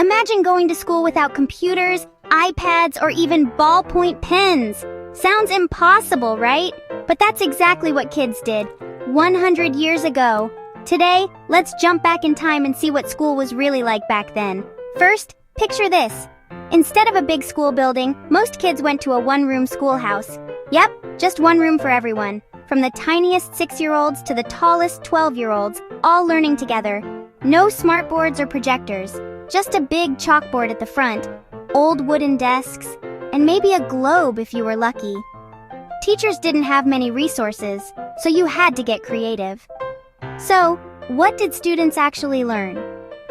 Imagine going to school without computers, iPads, or even ballpoint pens. Sounds impossible, right? But that's exactly what kids did 100 years ago. Today, let's jump back in time and see what school was really like back then. First, picture this. Instead of a big school building, most kids went to a one-room schoolhouse. Yep, just one room for everyone. From the tiniest 6-year-olds to the tallest 12-year-olds, all learning together. No smartboards or projectors, just a big chalkboard at the front, old wooden desks, and maybe a globe if you were lucky. Teachers didn't have many resources, so you had to get creative. So, what did students actually learn?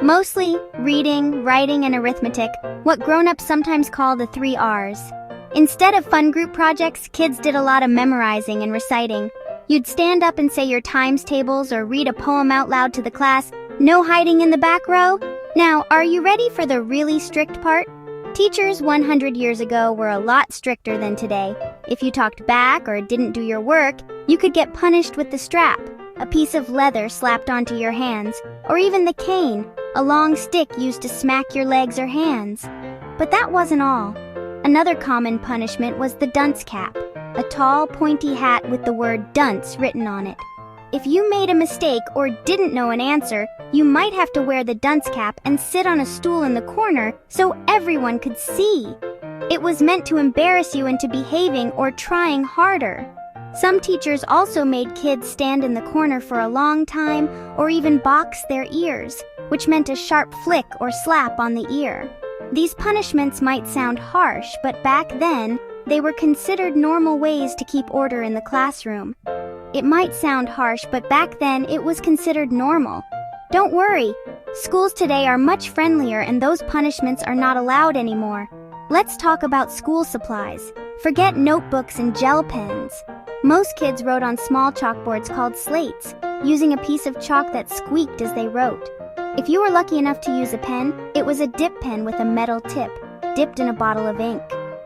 Mostly reading, writing, and arithmetic, what grown-ups sometimes call the 3 R's. Instead of fun group projects, kids did a lot of memorizing and reciting. You'd stand up and say your times tables or read a poem out loud to the class. No hiding in the back row. Now, are you ready for the really strict part? Teachers 100 years ago were a lot stricter than today. If you talked back or didn't do your work, you could get punished with the strap, a piece of leather slapped onto your hands, or even the cane, a long stick used to smack your legs or hands. But that wasn't all. Another common punishment was the dunce cap, a tall, pointy hat with the word dunce written on it. If you made a mistake or didn't know an answer, you might have to wear the dunce cap and sit on a stool in the corner so everyone could see. It was meant to embarrass you into behaving or trying harder. Some teachers also made kids stand in the corner for a long time or even box their ears, which meant a sharp flick or slap on the ear. These punishments might sound harsh, but back then, they were considered normal ways to keep order in the classroom. It might sound harsh, but back then it was considered normal. Don't worry, schools today are much friendlier and those punishments are not allowed anymore. Let's talk about school supplies. Forget notebooks and gel pens. Most kids wrote on small chalkboards called slates, using a piece of chalk that squeaked as they wrote. If you were lucky enough to use a pen, it was a dip pen with a metal tip, dipped in a bottle of ink.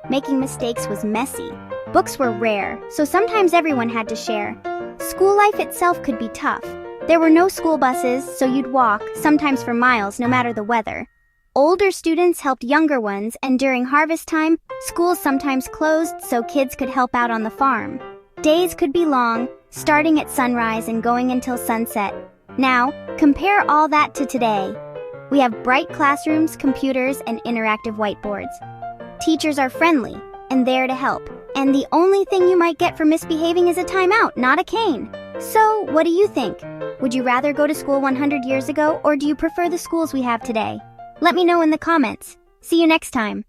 Making mistakes was messy. Books were rare, so sometimes everyone had to share. School life itself could be tough. There were no school buses, so you'd walk, sometimes for miles, no matter the weather. Older students helped younger ones, and during harvest time, schools sometimes closed so kids could help out on the farm. Days could be long, starting at sunrise and going until sunset. Now, compare all that to today. We have bright classrooms, computers, and interactive whiteboards. Teachers are friendly and there to help. And the only thing you might get for misbehaving is a timeout, not a cane. So, what do you think? Would you rather go to school 100 years ago, or do you prefer the schools we have today? Let me know in the comments. See you next time.